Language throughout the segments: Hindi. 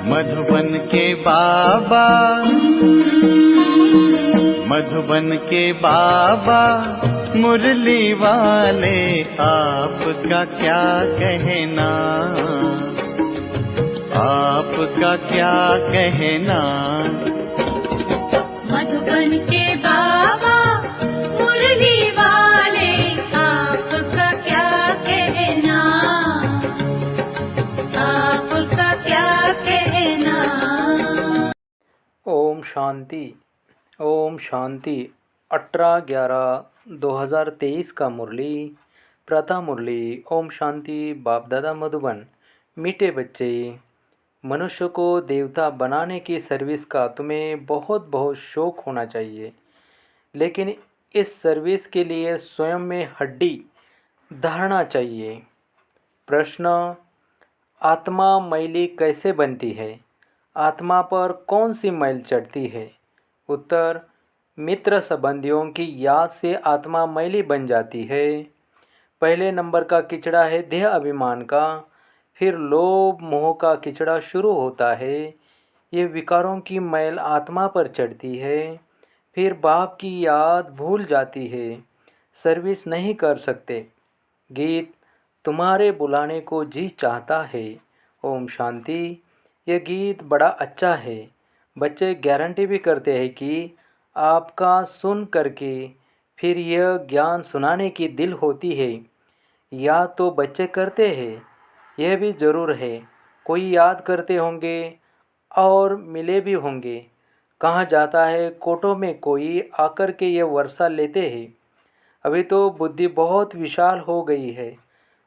मधुबन के बाबा, मधुबन के बाबा मुरली वाले, आपका क्या कहना, आपका क्या कहना। मधुबन के बाबा मुरली वाले, आपका क्या कहना, आपका क्या कहना। ओम शांति। ओम शांति। 18/11/2023 का मुरली, प्रथा मुरली। ओम शांति। बाप दादा मधुबन। मीठे बच्चे, मनुष्य को देवता बनाने की सर्विस का तुम्हें बहुत बहुत शौक होना चाहिए, लेकिन इस सर्विस के लिए स्वयं में हड्डी धारणा चाहिए। प्रश्न: आत्मा मैली कैसे बनती है? आत्मा पर कौन सी मैल चढ़ती है? उत्तर: मित्र संबंधियों की याद से आत्मा मैली बन जाती है। पहले नंबर का किचड़ा है देह अभिमान का, फिर लोभ मोह का किचड़ा शुरू होता है। ये विकारों की मैल आत्मा पर चढ़ती है, फिर बाप की याद भूल जाती है, सर्विस नहीं कर सकते। गीत: तुम्हारे बुलाने को जी चाहता है। ओम शांति। यह गीत बड़ा अच्छा है। बच्चे गारंटी भी करते हैं कि आपका सुन करके फिर यह ज्ञान सुनाने की दिल होती है। याद तो बच्चे करते हैं, यह भी ज़रूर है, कोई याद करते होंगे और मिले भी होंगे। कहाँ जाता है कोटों में कोई आकर के ये वर्षा लेते हैं। अभी तो बुद्धि बहुत विशाल हो गई है।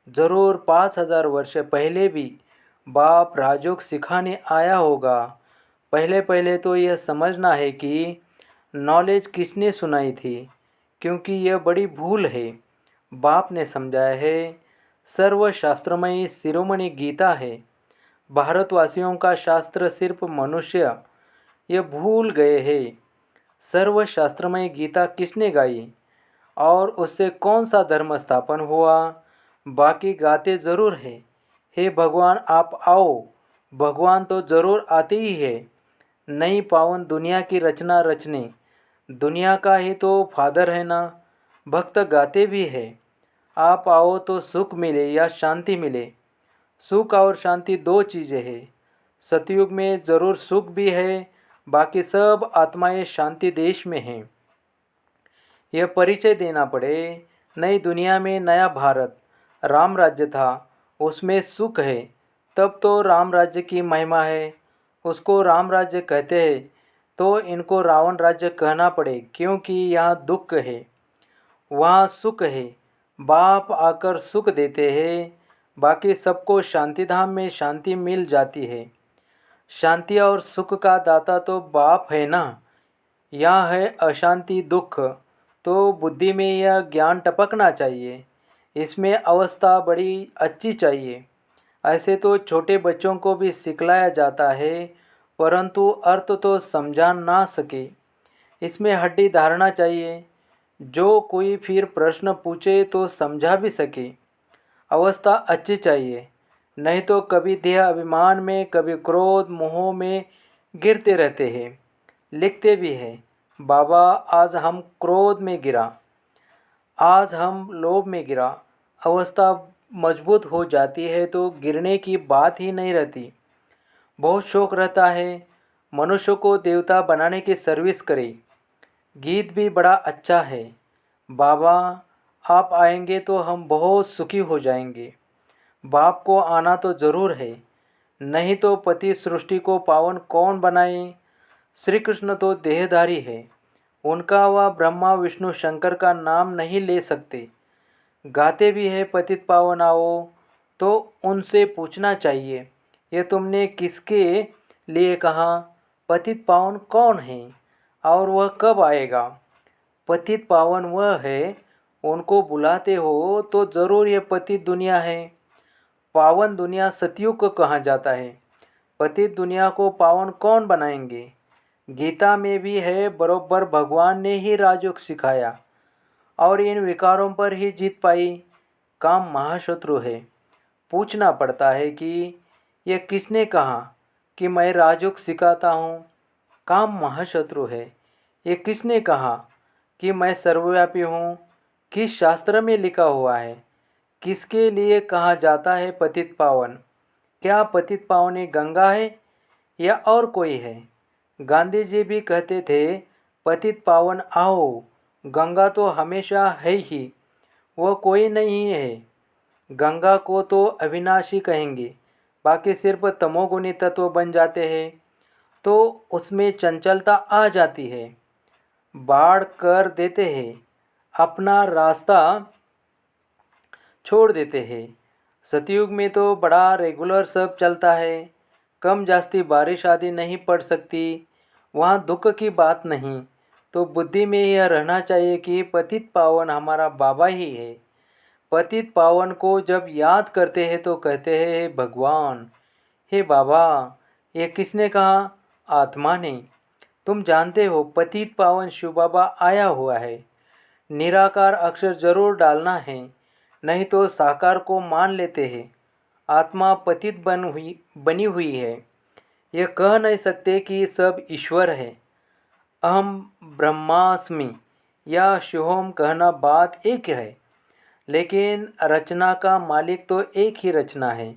ज़रूर 5000 वर्ष पहले भी बाप राजयोग सिखाने आया होगा। पहले पहले तो यह समझना है कि नॉलेज किसने सुनाई थी, क्योंकि यह बड़ी भूल है। बाप ने समझाया है, सर्वशास्त्रमयी शिरोमणि गीता है। भारतवासियों का शास्त्र सिर्फ मनुष्य ये भूल गए हैं। सर्वशास्त्रमयी गीता किसने गाई और उससे कौन सा धर्म स्थापन हुआ? बाकी गाते ज़रूर है, हे भगवान आप आओ। भगवान तो ज़रूर आते ही है, नई पावन दुनिया की रचना रचने। दुनिया का ही तो फादर है ना। भक्त गाते भी है, आप आओ तो सुख मिले या शांति मिले। सुख और शांति दो चीज़ें हैं। सतयुग में ज़रूर सुख भी है, बाकी सब आत्माएं शांति देश में हैं। यह परिचय देना पड़े। नई दुनिया में नया भारत राम राज्य था, उसमें सुख है, तब तो राम राज्य की महिमा है, उसको राम राज्य कहते हैं। तो इनको रावण राज्य कहना पड़े, क्योंकि यहाँ दुख है, वहाँ सुख है। बाप आकर सुख देते हैं, बाकी सबको शांति धाम में शांति मिल जाती है। शांति और सुख का दाता तो बाप है ना। यहाँ है अशांति दुख, तो बुद्धि में यह ज्ञान टपकना चाहिए। इसमें अवस्था बड़ी अच्छी चाहिए। ऐसे तो छोटे बच्चों को भी सिखलाया जाता है, परंतु अर्थ तो समझा ना सके। इसमें हड्डी धारणा चाहिए, जो कोई फिर प्रश्न पूछे तो समझा भी सके। अवस्था अच्छी चाहिए, नहीं तो कभी देह अभिमान में, कभी क्रोध मोह में गिरते रहते हैं। लिखते भी हैं, बाबा आज हम क्रोध में गिरा, आज हम लोभ में गिरा। अवस्था मजबूत हो जाती है तो गिरने की बात ही नहीं रहती। बहुत शौक रहता है मनुष्य को देवता बनाने की सर्विस करे। गीत भी बड़ा अच्छा है, बाबा आप आएंगे तो हम बहुत सुखी हो जाएंगे। बाप को आना तो ज़रूर है, नहीं तो पति सृष्टि को पावन कौन बनाए? श्री कृष्ण तो देहधारी है, उनका वह ब्रह्मा विष्णु शंकर का नाम नहीं ले सकते। गाते भी है पतित पावन आओ, तो उनसे पूछना चाहिए, ये तुमने किसके लिए कहा? पतित पावन कौन है और वह कब आएगा? पतित पावन वह है, उनको बुलाते हो तो ज़रूर ये पतित दुनिया है। पावन दुनिया सतयुग को कहा जाता है। पतित दुनिया को पावन कौन बनाएंगे? गीता में भी है, बरोबर भगवान ने ही राजयोग सिखाया और इन विकारों पर ही जीत पाई। काम महाशत्रु है। पूछना पड़ता है कि यह किसने कहा? कि मैं राजयोग सिखाता हूँ, काम महाशत्रु है। ये किसने कहा कि मैं सर्वव्यापी हूँ? किस शास्त्र में लिखा हुआ है? किसके लिए कहा जाता है पतित पावन? क्या पतित पावन ये गंगा है या और कोई है? गांधी जी भी कहते थे, पतित पावन आओ, गंगा तो हमेशा है ही, वह कोई नहीं है। गंगा को तो अविनाशी कहेंगे, बाकी सिर्फ तमोगुणी तत्व बन जाते हैं तो उसमें चंचलता आ जाती है, बाढ़ कर देते हैं, अपना रास्ता छोड़ देते हैं। सतयुग में तो बड़ा रेगुलर सब चलता है, कम जास्ती बारिश आदि नहीं पड़ सकती, वहाँ दुख की बात नहीं। तो बुद्धि में यह रहना चाहिए कि पतित पावन हमारा बाबा ही है। पतित पावन को जब याद करते हैं तो कहते हैं, हे भगवान, हे बाबा। ये किसने कहा? आत्मा ने। तुम जानते हो पतित पावन शिव बाबा आया हुआ है। निराकार अक्षर जरूर डालना है, नहीं तो साकार को मान लेते हैं। आत्मा पतित बनी हुई है। यह कह नहीं सकते कि सब ईश्वर है। अहम ब्रह्मास्मि या शिवोम कहना बात एक है, लेकिन रचना का मालिक तो एक ही रचना है।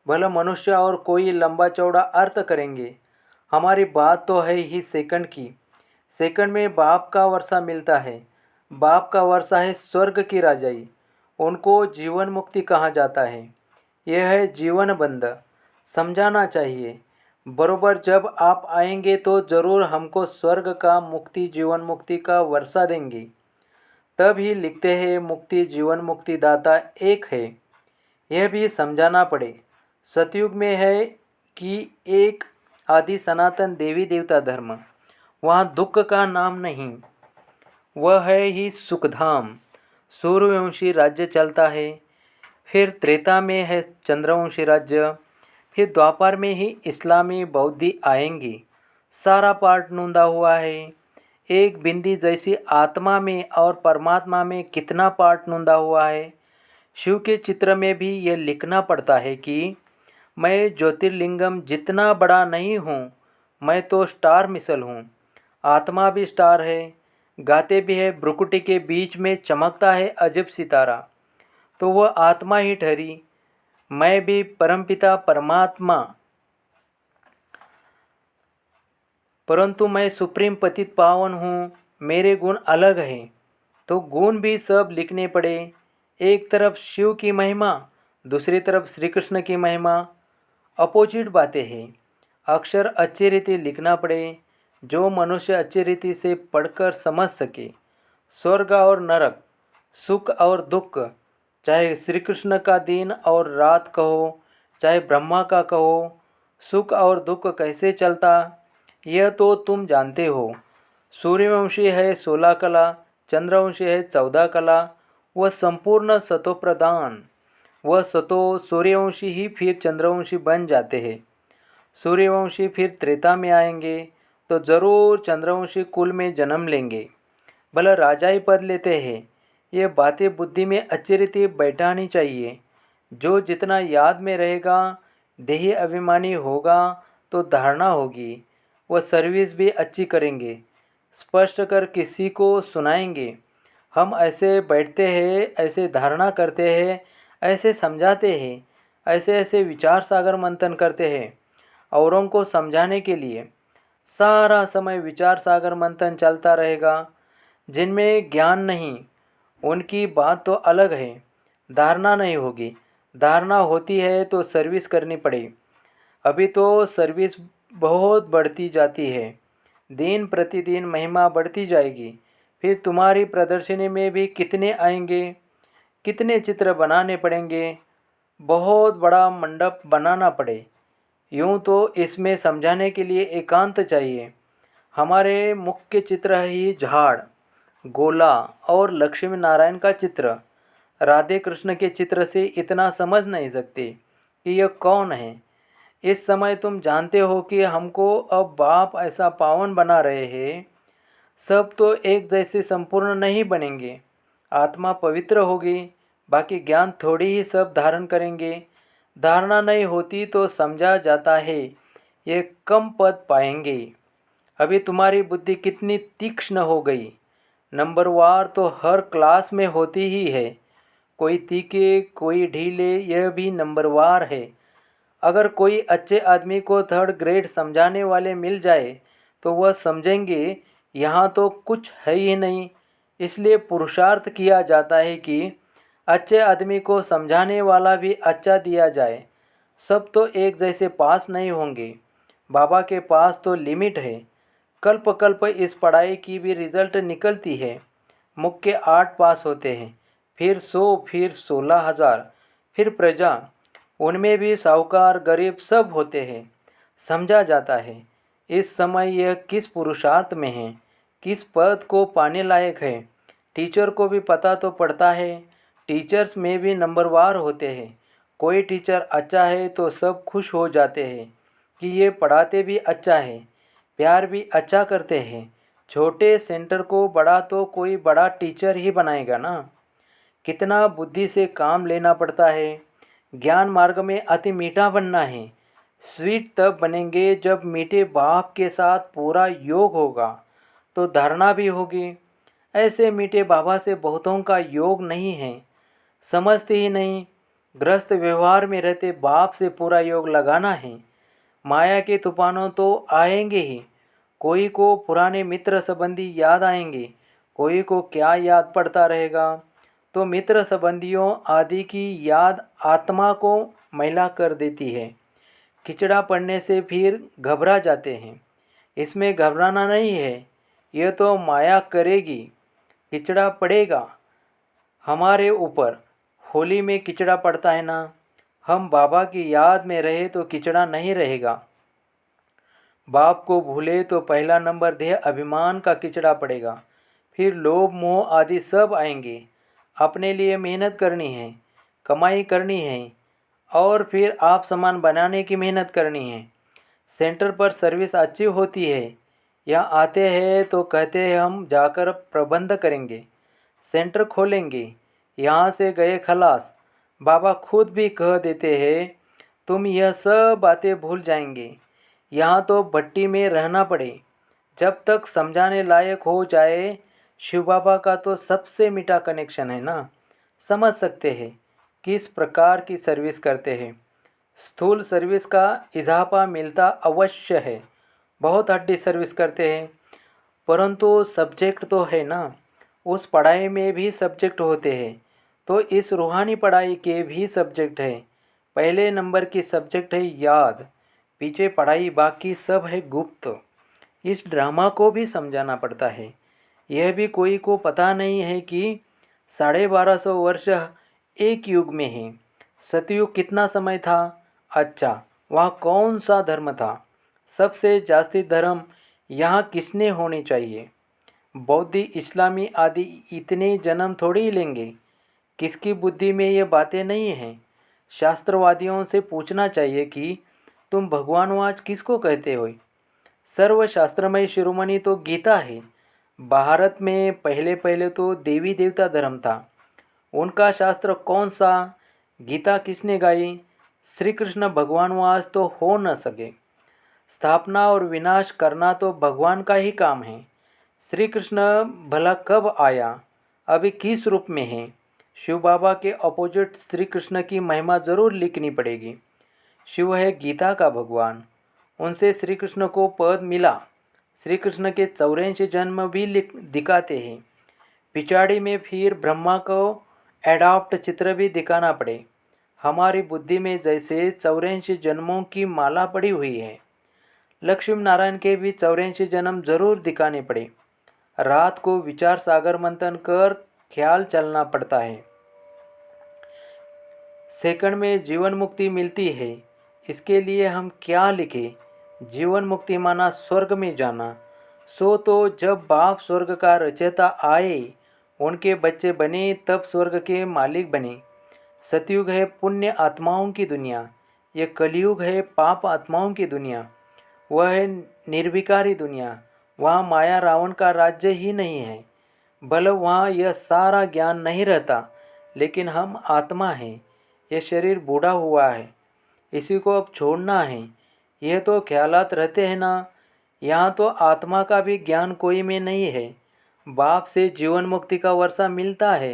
भले मनुष्य और कोई लंबा चौड़ा अर्थ करेंगे, हमारी बात तो है ही सेकंड की। सेकंड में बाप का वर्षा मिलता है। बाप का वर्षा है स्वर्ग की राजाई, उनको जीवन मुक्ति कहा जाता है। यह है जीवन बंध, समझाना चाहिए। बरोबर जब आप आएंगे तो ज़रूर हमको स्वर्ग का मुक्ति जीवन मुक्ति का वर्षा देंगे। तब ही लिखते हैं मुक्ति जीवन मुक्ति दाता एक है। यह भी समझाना पड़े। सतयुग में है कि एक आदि सनातन देवी देवता धर्म, वहाँ दुख का नाम नहीं, वह है ही सुखधाम। सूर्यवंशी राज्य चलता है, फिर त्रेता में है चंद्रवंशी राज्य, फिर द्वापर में ही इस्लामी बौद्धि आएंगी। सारा पाठ नूंदा हुआ है। एक बिंदी जैसी आत्मा में और परमात्मा में कितना पाठ नूंदा हुआ है। शिव के चित्र में भी यह लिखना पड़ता है कि मैं ज्योतिर्लिंगम जितना बड़ा नहीं हूँ, मैं तो स्टार मिसल हूँ। आत्मा भी स्टार है, गाते भी है, भ्रुकुटी के बीच में चमकता है अजब सितारा, तो वह आत्मा ही ठहरी। मैं भी परमपिता परमात्मा, परंतु मैं सुप्रीम पतित पावन हूँ, मेरे गुण अलग हैं। तो गुण भी सब लिखने पड़े। एक तरफ शिव की महिमा, दूसरी तरफ श्री कृष्ण की महिमा, अपोजिट बातें हैं। अक्षर अच्छी रीति लिखना पड़े, जो मनुष्य अच्छी रीति से पढ़कर समझ सके। स्वर्ग और नरक, सुख और दुख, चाहे श्री कृष्ण का दिन और रात कहो, चाहे ब्रह्मा का कहो, सुख और दुख कैसे चलता, यह तो तुम जानते हो। सूर्यवंशी है 16 कला, चंद्रवंशी है 14 कला, वह संपूर्ण सतोप्रधान। वह सतो सूर्यवंशी ही फिर चंद्रवंशी बन जाते हैं। सूर्यवंशी फिर त्रेता में आएंगे तो जरूर चंद्रवंशी कुल में जन्म लेंगे, भला राजाई पद लेते हैं। ये बातें बुद्धि में अच्छी रीति बैठानी चाहिए। जो जितना याद में रहेगा, देही अभिमानी होगा तो धारणा होगी, वह सर्विस भी अच्छी करेंगे, स्पष्ट कर किसी को सुनाएंगे। हम ऐसे बैठते हैं, ऐसे धारणा करते हैं, ऐसे समझाते हैं, ऐसे ऐसे विचार सागर मंथन करते हैं औरों को समझाने के लिए। सारा समय विचार सागर मंथन चलता रहेगा। जिनमें ज्ञान नहीं, उनकी बात तो अलग है, धारणा नहीं होगी। धारणा होती है तो सर्विस करनी पड़े। अभी तो सर्विस बहुत बढ़ती जाती है, दिन प्रतिदिन महिमा बढ़ती जाएगी। फिर तुम्हारी प्रदर्शनी में भी कितने आएंगे, कितने चित्र बनाने पड़ेंगे, बहुत बड़ा मंडप बनाना पड़े। यूँ तो इसमें समझाने के लिए एकांत चाहिए। हमारे मुख्य चित्र ही झाड़, गोला और लक्ष्मी नारायण का चित्र। राधे कृष्ण के चित्र से इतना समझ नहीं सकते कि यह कौन है। इस समय तुम जानते हो कि हमको अब बाप ऐसा पावन बना रहे हैं। सब तो एक जैसे संपूर्ण नहीं बनेंगे। आत्मा पवित्र होगी, बाकी ज्ञान थोड़ी ही सब धारण करेंगे। धारणा नहीं होती तो समझा जाता है ये कम पद पाएंगे। अभी तुम्हारी बुद्धि कितनी तीक्ष्ण हो गई। नंबरवार तो हर क्लास में होती ही है, कोई तीखे कोई ढीले, यह भी नंबरवार है। अगर कोई अच्छे आदमी को थर्ड ग्रेड समझाने वाले मिल जाए तो वह समझेंगे यहाँ तो कुछ है ही नहीं। इसलिए पुरुषार्थ किया जाता है कि अच्छे आदमी को समझाने वाला भी अच्छा दिया जाए। सब तो एक जैसे पास नहीं होंगे। बाबा के पास तो लिमिट है। कल्प कल्प इस पढ़ाई की भी रिजल्ट निकलती है। मुख्य 8 पास होते हैं, फिर 100, फिर 16,000, फिर प्रजा, उनमें भी साहूकार गरीब सब होते हैं। समझा जाता है इस समय यह किस पुरुषार्थ में है, किस पद को पाने लायक है। टीचर को भी पता तो पड़ता है। टीचर्स में भी नंबरवार होते हैं। कोई टीचर अच्छा है तो सब खुश हो जाते हैं कि ये पढ़ाते भी अच्छा है, प्यार भी अच्छा करते हैं। छोटे सेंटर को बड़ा तो कोई बड़ा टीचर ही बनाएगा ना। कितना बुद्धि से काम लेना पड़ता है। ज्ञान मार्ग में अति मीठा बनना है। स्वीट तब बनेंगे जब मीठे बाप के साथ पूरा योग होगा, तो धारणा भी होगी। ऐसे मीठे बाबा से बहुतों का योग नहीं है, समझते ही नहीं। ग्रस्त व्यवहार में रहते बाप से पूरा योग लगाना है। माया के तूफानों तो आएंगे ही। कोई को पुराने मित्र संबंधी याद आएंगे, कोई को क्या याद पड़ता रहेगा। तो मित्र संबंधियों आदि की याद आत्मा को मैला कर देती है। खिचड़ा पड़ने से फिर घबरा जाते हैं। इसमें घबराना नहीं है, यह तो माया करेगी। खिचड़ा पड़ेगा हमारे ऊपर। होली में खिचड़ा पड़ता है ना। हम बाबा की याद में रहे तो खिचड़ा नहीं रहेगा। बाप को भूले तो पहला नंबर देह अभिमान का खिचड़ा पड़ेगा। फिर लोभ मोह आदि सब आएंगे। अपने लिए मेहनत करनी है, कमाई करनी है, और फिर आप सामान बनाने की मेहनत करनी है। सेंटर पर सर्विस अच्छी होती है। यहाँ आते हैं तो कहते हैं हम जाकर प्रबंध करेंगे, सेंटर खोलेंगे, यहाँ से गए खलास। बाबा खुद भी कह देते हैं तुम यह सब बातें भूल जाएंगे। यहाँ तो भट्टी में रहना पड़े जब तक समझाने लायक हो जाए। शिव बाबा का तो सबसे मीठा कनेक्शन है ना। समझ सकते हैं किस प्रकार की सर्विस करते हैं। स्थूल सर्विस का इजाफा मिलता अवश्य है, बहुत हड्डी सर्विस करते हैं, परंतु सब्जेक्ट तो है ना। उस पढ़ाई में भी सब्जेक्ट होते हैं, तो इस रूहानी पढ़ाई के भी सब्जेक्ट है। पहले नंबर की सब्जेक्ट है याद, पीछे पढ़ाई बाकी सब है गुप्त। इस ड्रामा को भी समझाना पड़ता है। यह भी कोई को पता नहीं है कि 1250 वर्ष एक युग में है। सतयुग कितना समय था? अच्छा, वहाँ कौन सा धर्म था? सबसे जास्ती धर्म यहाँ किसने होने चाहिए? बौद्ध इस्लामी आदि इतने जन्म थोड़ी ही लेंगे। किसकी बुद्धि में ये बातें नहीं हैं? शास्त्रवादियों से पूछना चाहिए कि तुम भगवानवाच किसको कहते हो? सर्वशास्त्रमय शिरोमणि तो गीता है। भारत में पहले पहले तो देवी देवता धर्म था। उनका शास्त्र कौन सा? गीता किसने गाई? श्री कृष्ण भगवानवाच तो हो न सके। स्थापना और विनाश करना तो भगवान का ही काम है। श्री कृष्ण भला कब आया? अभी किस रूप में है? शिव बाबा के अपोजिट श्री कृष्ण की महिमा जरूर लिखनी पड़ेगी। शिव है गीता का भगवान, उनसे श्री कृष्ण को पद मिला। श्री कृष्ण के 84 जन्म भी दिखाते हैं। पिछाड़ी में फिर ब्रह्मा को एडॉप्ट चित्र भी दिखाना पड़े। हमारी बुद्धि में जैसे 84 जन्मों की माला पड़ी हुई है, लक्ष्मी नारायण के भी 84 जन्म जरूर दिखाने पड़े। रात को विचार सागर मंथन कर ख्याल चलना पड़ता है। सेकंड में जीवन मुक्ति मिलती है। इसके लिए हम क्या लिखें? जीवन मुक्ति माना स्वर्ग में जाना। सो तो जब बाप स्वर्ग का रचयिता आए, उनके बच्चे बने, तब स्वर्ग के मालिक बने। सतयुग है पुण्य आत्माओं की दुनिया, यह कलयुग है पाप आत्माओं की दुनिया। वह है निर्विकारी दुनिया। वहाँ माया रावण का राज्य ही नहीं है। भले वहाँ यह सारा ज्ञान नहीं रहता, लेकिन हम आत्मा हैं। यह शरीर बूढ़ा हुआ है, इसी को अब छोड़ना है। यह तो ख्यालात रहते हैं ना। यहाँ तो आत्मा का भी ज्ञान कोई में नहीं है। बाप से जीवन मुक्ति का वर्षा मिलता है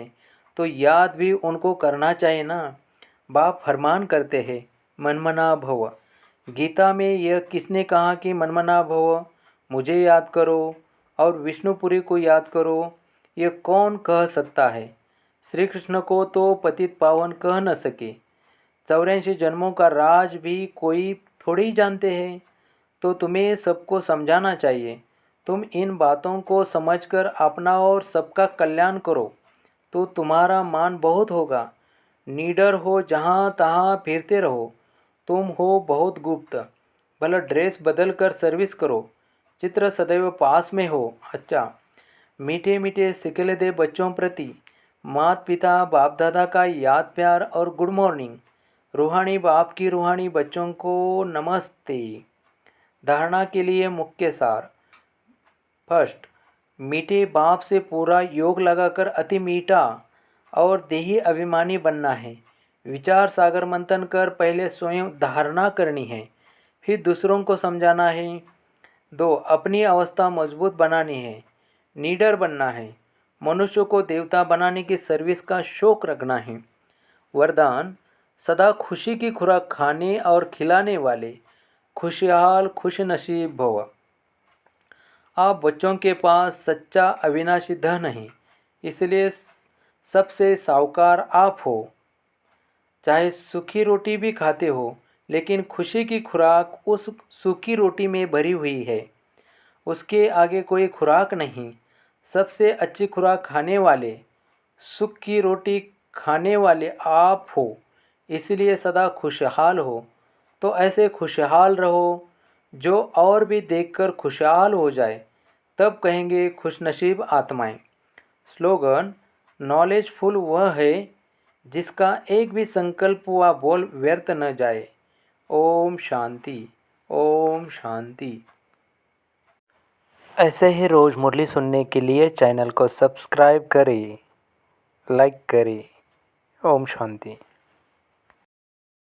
तो याद भी उनको करना चाहिए ना। बाप फरमान करते हैं मनमना भव। गीता में यह किसने कहा कि मनमना भव, मुझे याद करो और विष्णुपुरी को याद करो? यह कौन कह सकता है? श्री कृष्ण को तो पतित पावन कह न सके। 84 जन्मों का राज भी कोई थोड़ी जानते हैं। तो तुम्हें सबको समझाना चाहिए। तुम इन बातों को समझकर अपना और सबका कल्याण करो तो तुम्हारा मान बहुत होगा। नीडर हो, जहाँ तहाँ फिरते रहो। तुम हो बहुत गुप्त, भला ड्रेस बदल कर सर्विस करो। चित्र सदैव पास में हो। अच्छा, मीठे मीठे सिकले दे बच्चों प्रति माता पिता बाप दादा का याद प्यार और गुड मॉर्निंग। रूहानी बाप की रूहानी बच्चों को नमस्ते। धारणा के लिए मुख्य सार। फर्स्ट, मीठे बाप से पूरा योग लगाकर अति मीठा और देही अभिमानी बनना है। विचार सागर मंथन कर पहले स्वयं धारणा करनी है, फिर दूसरों को समझाना है। 2, अपनी अवस्था मजबूत बनानी है, नीडर बनना है। मनुष्य को देवता बनाने की सर्विस का शौक रखना है। वरदान, सदा खुशी की खुराक खाने और खिलाने वाले खुशहाल खुश नसीब भव। आप बच्चों के पास सच्चा अविनाशी धन है, इसलिए सबसे साहूकार आप हो। चाहे सूखी रोटी भी खाते हो, लेकिन खुशी की खुराक उस सूखी रोटी में भरी हुई है, उसके आगे कोई खुराक नहीं। सबसे अच्छी खुराक खाने वाले, सुख की रोटी खाने वाले आप हो, इसलिए सदा खुशहाल हो। तो ऐसे खुशहाल रहो जो और भी देखकर खुशहाल हो जाए, तब कहेंगे खुशनसीब आत्माएं। स्लोगन, नॉलेजफुल वह है जिसका एक भी संकल्प व बोल व्यर्थ न जाए। ओम शांति, ओम शांति। ऐसे ही रोज़ मुरली सुनने के लिए चैनल को सब्सक्राइब करें, लाइक करें। ओम शांति।